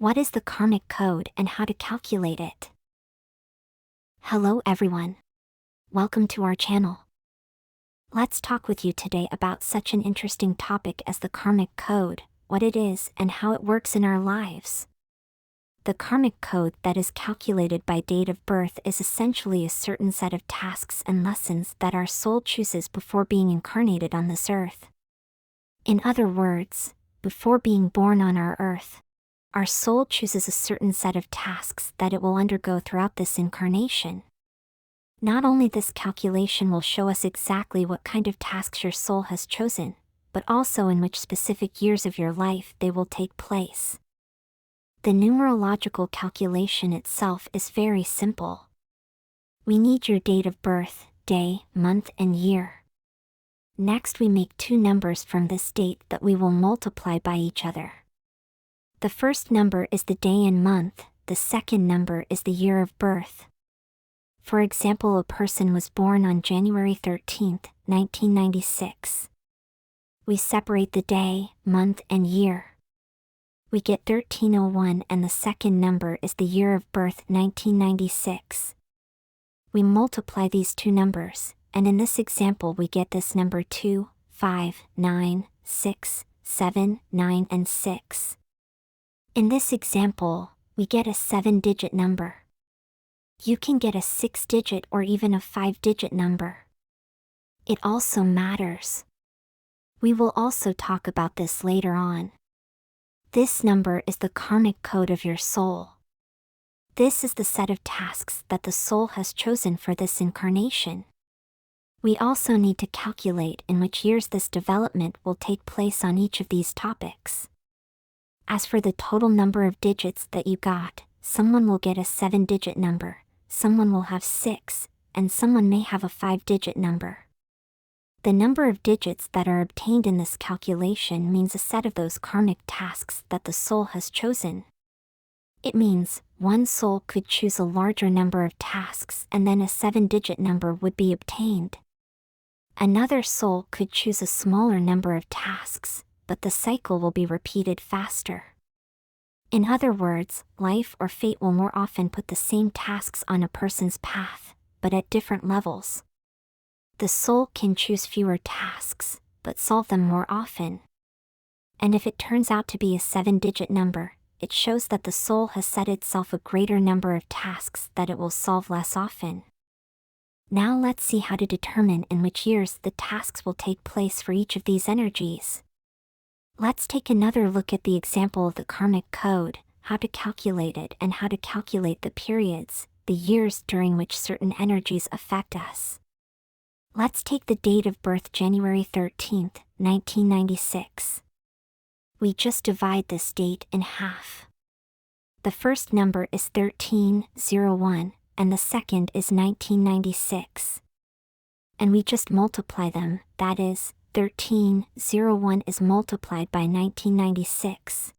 What is the karmic code and how to calculate it? Hello everyone. Welcome to our channel. Let's talk with you today about such an interesting topic as the karmic code, what it is and how it works in our lives. The karmic code that is calculated by date of birth is essentially a certain set of tasks and lessons that our soul chooses before being incarnated on this earth. In other words, before being born on our earth, our soul chooses a certain set of tasks that it will undergo throughout this incarnation. Not only this calculation will show us exactly what kind of tasks your soul has chosen, but also in which specific years of your life they will take place. The numerological calculation itself is very simple. We need your date of birth, day, month and year. Next we make two numbers from this date that we will multiply by each other. The first number is the day and month, the second number is the year of birth. For example, a person was born on January 13th, 1996. We separate the day, month and year. We get 1301 and the second number is the year of birth 1996. We multiply these two numbers, and in this example we get this number 2, 5, 9, 6, 7, 9 and 6. In this example, we get a 7-digit number. You can get a 6-digit or even a 5-digit number. It also matters. We will also talk about this later on. This number is the karmic code of your soul. This is the set of tasks that the soul has chosen for this incarnation. We also need to calculate in which years this development will take place on each of these topics. As for the total number of digits that you got, someone will get a 7-digit number, someone will have 6, and someone may have a 5-digit number. The number of digits that are obtained in this calculation means a set of those karmic tasks that the soul has chosen. It means one soul could choose a larger number of tasks and then a 7-digit number would be obtained. Another soul could choose a smaller number of tasks, but the cycle will be repeated faster. In other words, life or fate will more often put the same tasks on a person's path, but at different levels. The soul can choose fewer tasks, but solve them more often. And if it turns out to be a 7-digit number, it shows that the soul has set itself a greater number of tasks that it will solve less often. Now let's see how to determine in which years the tasks will take place for each of these energies. Let's take another look at the example of the karmic code, how to calculate it and how to calculate the periods, the years during which certain energies affect us. Let's take the date of birth January 13th, 1996. We just divide this date in half. The first number is 1301 and the second is 1996. And we just multiply them, that is, 1301 is multiplied by 1996.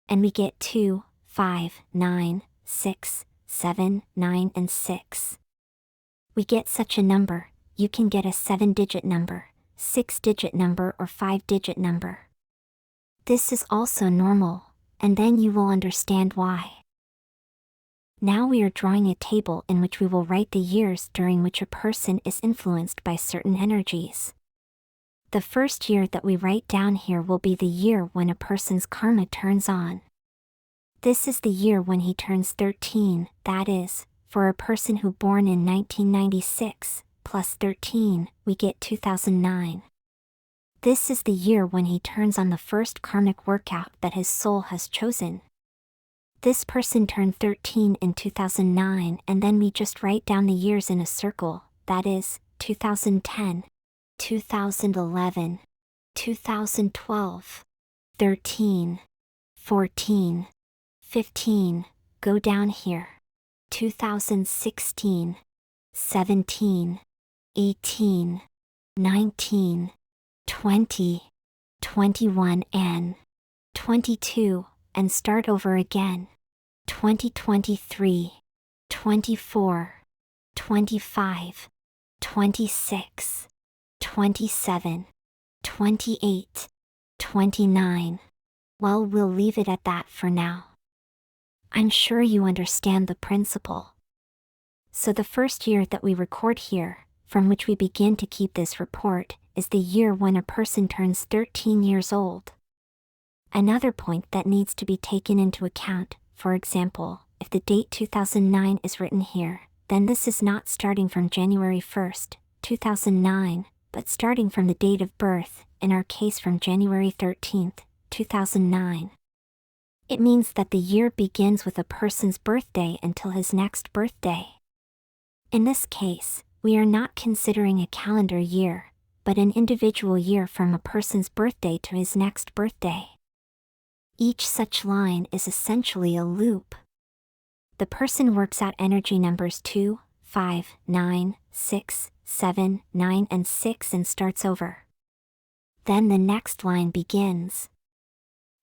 And we get 2, 5, 9, 6, 7, 9 and 6. We get such a number. You can get a 7-digit number, 6-digit number or 5-digit number. This is also normal, and then you will understand why. Now we are drawing a table in which we will write the years during which a person is influenced by certain energies. The first year that we write down here will be the year when a person's karma turns on. This is the year when he turns 13, that is, for a person who born in 1996, plus 13, we get 2009. This is the year when he turns on the first karmic workout that his soul has chosen. This person turned 13 in 2009 and then we just write down the years in a circle, that is, 2010, 2011, 2012, 13, 14, 15, go down here, 2016, 17, 18, 19, 20, 21 and 22, and start over again. 2023, 24, 25, 26, 27, 28, 29. Well, we'll leave it at that for now. I'm sure you understand the principle. So the first year that we record here, from which we begin to keep this report, is the year when a person turns 13 years old. Another point that needs to be taken into account, for example, if the date 2009 is written here, then this is not starting from January 1st, 2009, but starting from the date of birth, in our case from January 13th, 2009. It means that the year begins with a person's birthday until his next birthday. In this case, we are not considering a calendar year, but an individual year from a person's birthday to his next birthday. Each such line is essentially a loop. The person works out energy numbers 2, 5, 9, 6, 7, 9 and 6 and starts over. Then the next line begins.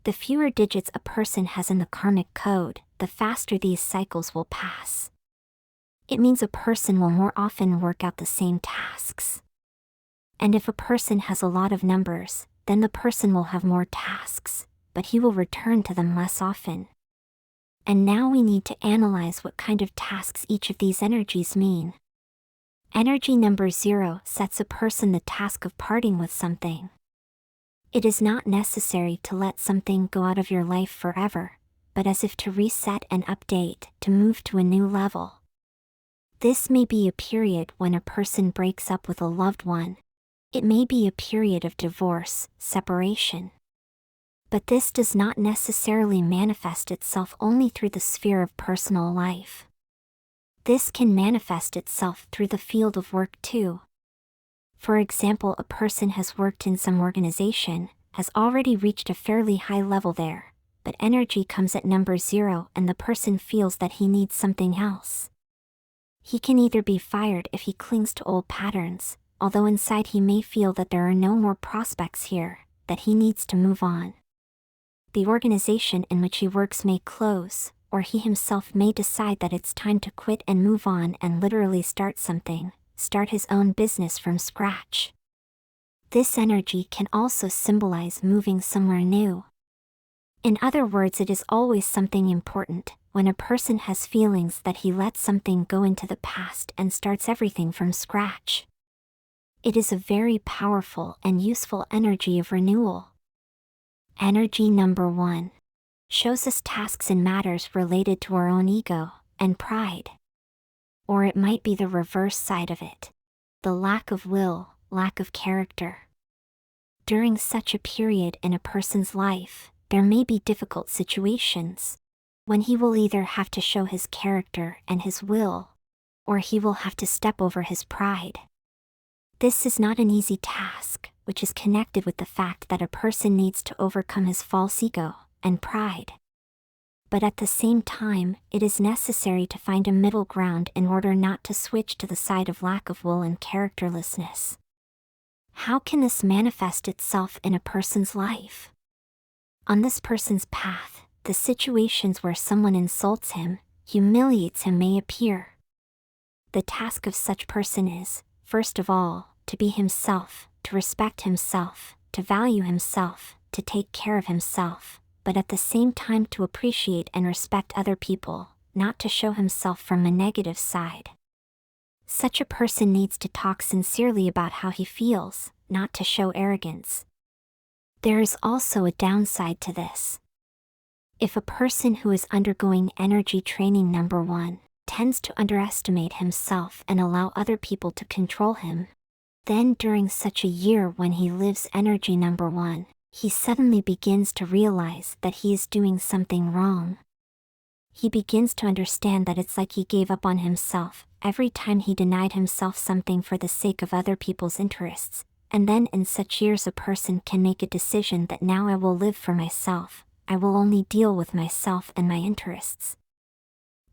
The fewer digits a person has in the karmic code, the faster these cycles will pass. It means a person will more often work out the same tasks. And if a person has a lot of numbers, then the person will have more tasks, but he will return to them less often. And now we need to analyze what kind of tasks each of these energies mean. Energy number 0 sets a person the task of parting with something. It is not necessary to let something go out of your life forever, but as if to reset and update, to move to a new level. This may be a period when a person breaks up with a loved one. It may be a period of divorce, separation. But this does not necessarily manifest itself only through the sphere of personal life. This can manifest itself through the field of work too. For example, a person has worked in some organization, has already reached a fairly high level there, but energy comes at number 0 and the person feels that he needs something else. He can either be fired if he clings to old patterns, although inside he may feel that there are no more prospects here, that he needs to move on. The organization in which he works may close, or he himself may decide that it's time to quit and move on and literally start something, start his own business from scratch. This energy can also symbolize moving somewhere new. In other words, it is always something important, when a person has feelings that he lets something go into the past and starts everything from scratch. It is a very powerful and useful energy of renewal. Energy number 1 shows us tasks and matters related to our own ego and pride. Or it might be the reverse side of it. The lack of will, lack of character. During such a period in a person's life, there may be difficult situations, when he will either have to show his character and his will, or he will have to step over his pride. This is not an easy task, which is connected with the fact that a person needs to overcome his false ego and pride. But at the same time, it is necessary to find a middle ground in order not to switch to the side of lack of will and characterlessness. How can this manifest itself in a person's life? On this person's path, the situations where someone insults him, humiliates him may appear. The task of such person is, first of all, to be himself, to respect himself, to value himself, to take care of himself, but at the same time to appreciate and respect other people, not to show himself from a negative side. Such a person needs to talk sincerely about how he feels, not to show arrogance. There is also a downside to this. If a person who is undergoing energy training number 1 tends to underestimate himself and allow other people to control him, then during such a year when he lives energy number 1, he suddenly begins to realize that he is doing something wrong. He begins to understand that it's like he gave up on himself every time he denied himself something for the sake of other people's interests, and then in such years a person can make a decision that now I will live for myself, I will only deal with myself and my interests.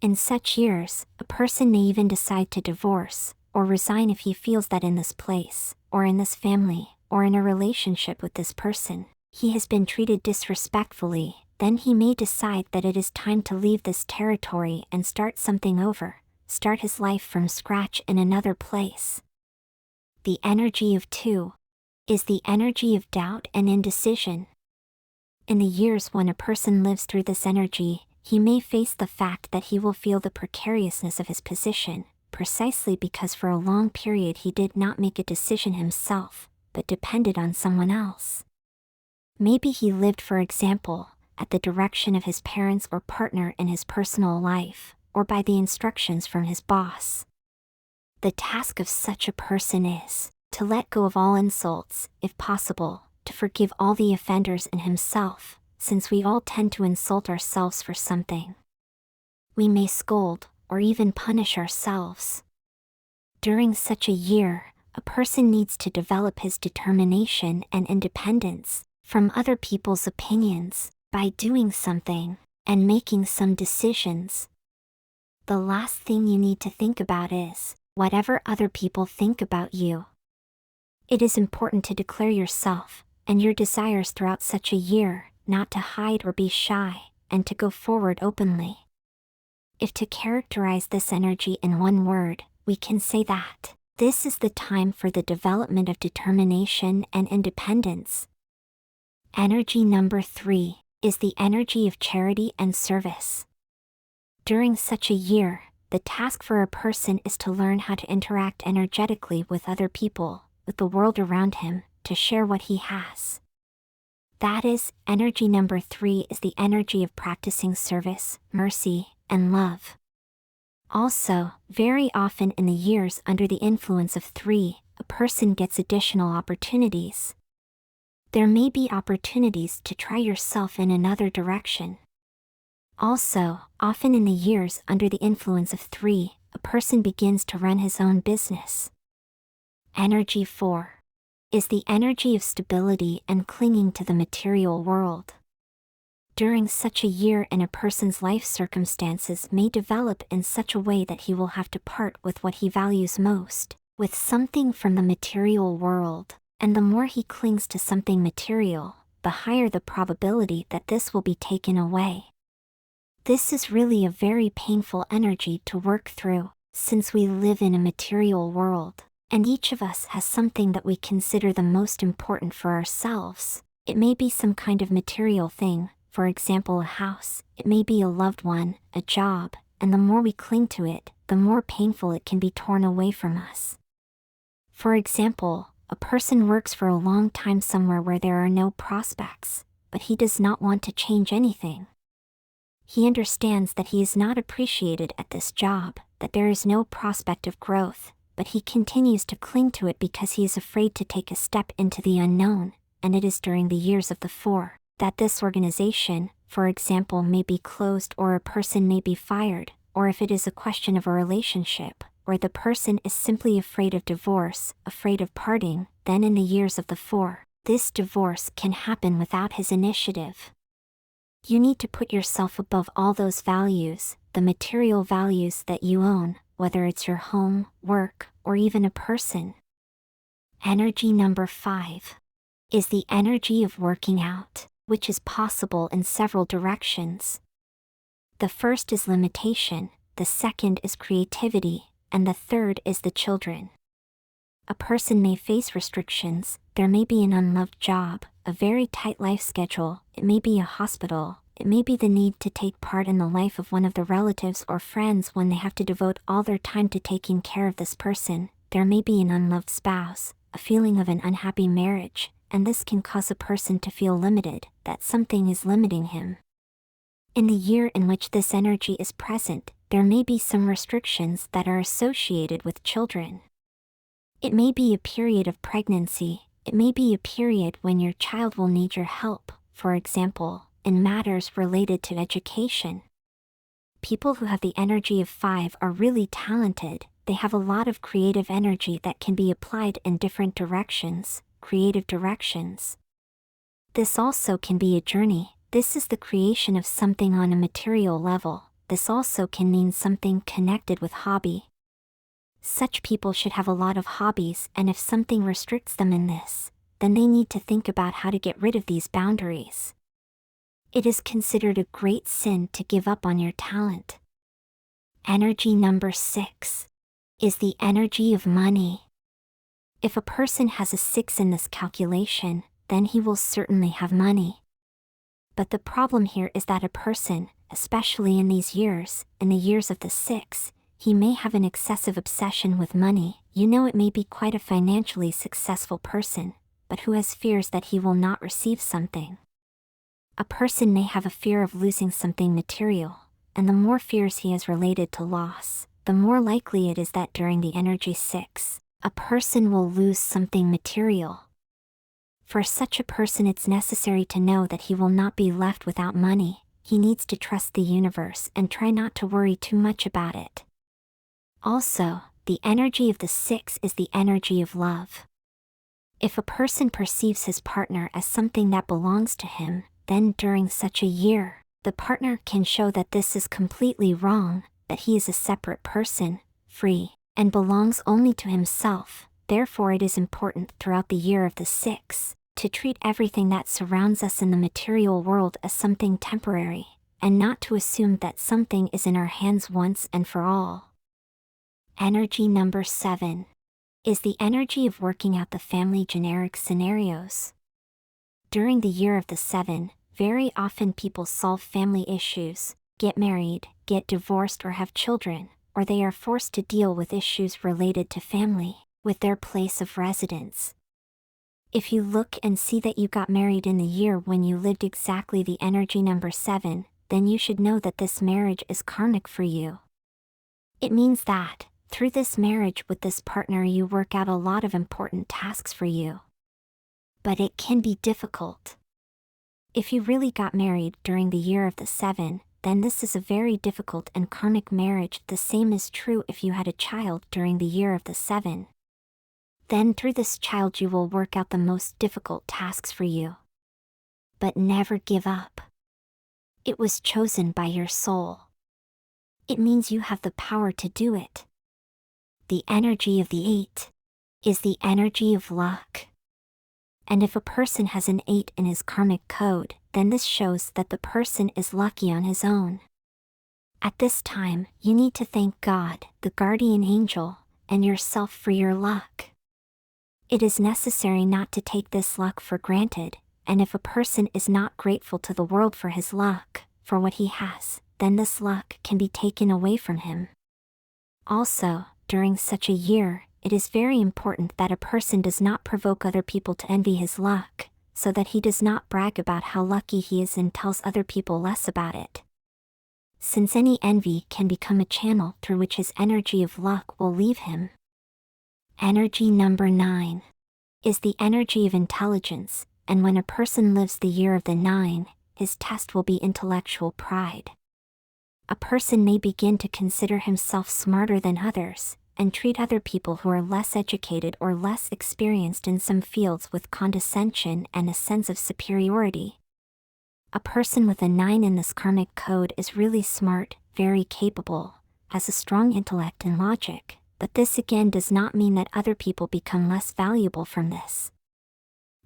In such years, a person may even decide to divorce, or resign if he feels that in this place, or in this family, or in a relationship with this person, he has been treated disrespectfully. Then he may decide that it is time to leave this territory and start something over, start his life from scratch in another place. The energy of 2 is the energy of doubt and indecision. In the years when a person lives through this energy, He may face the fact that he will feel the precariousness of his position, precisely because for a long period he did not make a decision himself, but depended on someone else. Maybe he lived, for example, at the direction of his parents or partner in his personal life, or by the instructions from his boss. The task of such a person is to let go of all insults, if possible, to forgive all the offenders and himself, since we all tend to insult ourselves for something. We may scold, or even punish ourselves. During such a year, a person needs to develop his determination and independence from other people's opinions by doing something and making some decisions. The last thing you need to think about is whatever other people think about you. It is important to declare yourself and your desires throughout such a year, not to hide or be shy, and to go forward openly. If to characterize this energy in one word, we can say that this is the time for the development of determination and independence. Energy number 3 is the energy of charity and service. During such a year, the task for a person is to learn how to interact energetically with other people, with the world around him, to share what he has. That is, energy number 3 is the energy of practicing service, mercy, and love. Also, very often in the years under the influence of 3, a person gets additional opportunities. There may be opportunities to try yourself in another direction. Also, often in the years under the influence of 3, a person begins to run his own business. Energy 4 is the energy of stability and clinging to the material world. During such a year, a person's life circumstances may develop in such a way that he will have to part with what he values most, with something from the material world, and the more he clings to something material, the higher the probability that this will be taken away. This is really a very painful energy to work through, since we live in a material world, and each of us has something that we consider the most important for ourselves. It may be some kind of material thing, for example a house, it may be a loved one, a job, and the more we cling to it, the more painful it can be torn away from us. For example, a person works for a long time somewhere where there are no prospects, but he does not want to change anything. He understands that he is not appreciated at this job, that there is no prospect of growth, but he continues to cling to it because he is afraid to take a step into the unknown, and it is during the years of the 4 that this organization, for example, may be closed or a person may be fired, or if it is a question of a relationship, where the person is simply afraid of divorce, afraid of parting, then in the years of the 4, this divorce can happen without his initiative. You need to put yourself above all those values, the material values that you own, whether it's your home, work, or even a person. Energy number 5 is the energy of working out, which is possible in several directions. The first is limitation, the second is creativity, and the third is the children. A person may face restrictions, there may be an unloved job, a very tight life schedule, it may be a hospital, it may be the need to take part in the life of one of the relatives or friends when they have to devote all their time to taking care of this person, there may be an unloved spouse, a feeling of an unhappy marriage, and this can cause a person to feel limited, that something is limiting him. In the year in which this energy is present, there may be some restrictions that are associated with children. It may be a period of pregnancy, it may be a period when your child will need your help, for example, in matters related to education. People who have the energy of 5 are really talented, they have a lot of creative energy that can be applied in different directions, creative directions. This also can be a journey, this is the creation of something on a material level, this also can mean something connected with hobby. Such people should have a lot of hobbies, and if something restricts them in this, then they need to think about how to get rid of these boundaries. It is considered a great sin to give up on your talent. Energy number 6 is the energy of money. If a person has a 6 in this calculation, then he will certainly have money. But the problem here is that a person, especially in these years, in the years of the 6, he may have an excessive obsession with money. It may be quite a financially successful person, but who has fears that he will not receive something. A person may have a fear of losing something material, and the more fears he has related to loss, the more likely it is that during the energy 6, a person will lose something material. For such a person, it's necessary to know that he will not be left without money. He needs to trust the universe and try not to worry too much about it. Also, the energy of the 6 is the energy of love. If a person perceives his partner as something that belongs to him, then during such a year, the partner can show that this is completely wrong, that he is a separate person, free, and belongs only to himself. Therefore, it is important throughout the year of the 6 to treat everything that surrounds us in the material world as something temporary, and not to assume that something is in our hands once and for all. Energy number 7 is the energy of working out the family generic scenarios. During the year of the 7, very often people solve family issues, get married, get divorced, or have children, or they are forced to deal with issues related to family, with their place of residence. If you look and see that you got married in the year when you lived exactly the energy number 7, then you should know that this marriage is karmic for you. It means that, through this marriage with this partner, you work out a lot of important tasks for you. But it can be difficult. If you really got married during the year of the 7, then this is a very difficult and karmic marriage. The same is true if you had a child during the year of the 7. Then through this child you will work out the most difficult tasks for you. But never give up. It was chosen by your soul. It means you have the power to do it. The energy of the 8 is the energy of luck. And if a person has an 8 in his karmic code, then this shows that the person is lucky on his own. At this time, you need to thank God, the guardian angel, and yourself for your luck. It is necessary not to take this luck for granted, and if a person is not grateful to the world for his luck, for what he has, then this luck can be taken away from him. Also, during such a year, it is very important that a person does not provoke other people to envy his luck, so that he does not brag about how lucky he is and tells other people less about it. Since any envy can become a channel through which his energy of luck will leave him. Energy number 9 is the energy of intelligence, and when a person lives the year of the 9, his test will be intellectual pride. A person may begin to consider himself smarter than others, and treat other people who are less educated or less experienced in some fields with condescension and a sense of superiority. A person with a 9 in this karmic code is really smart, very capable, has a strong intellect and logic, but this again does not mean that other people become less valuable from this.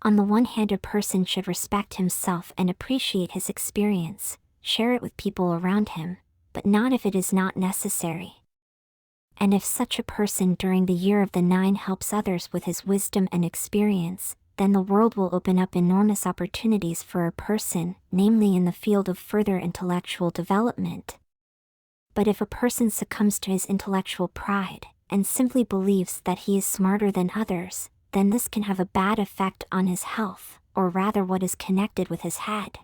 On the one hand, a person should respect himself and appreciate his experience, share it with people around him, but not if it is not necessary. And if such a person during the year of the 9 helps others with his wisdom and experience, then the world will open up enormous opportunities for a person, namely in the field of further intellectual development. But if a person succumbs to his intellectual pride, and simply believes that he is smarter than others, then this can have a bad effect on his health, or rather what is connected with his head.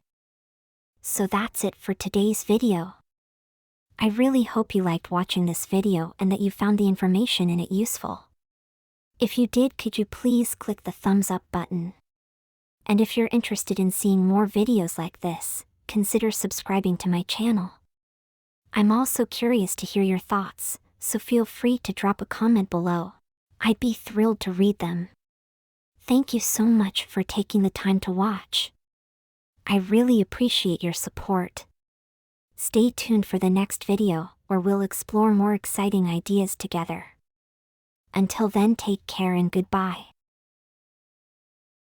So that's it for today's video. I really hope you liked watching this video and that you found the information in it useful. If you did, could you please click the thumbs up button? And if you're interested in seeing more videos like this, consider subscribing to my channel. I'm also curious to hear your thoughts, so feel free to drop a comment below. I'd be thrilled to read them. Thank you so much for taking the time to watch. I really appreciate your support. Stay tuned for the next video, where we'll explore more exciting ideas together. Until then, take care and goodbye.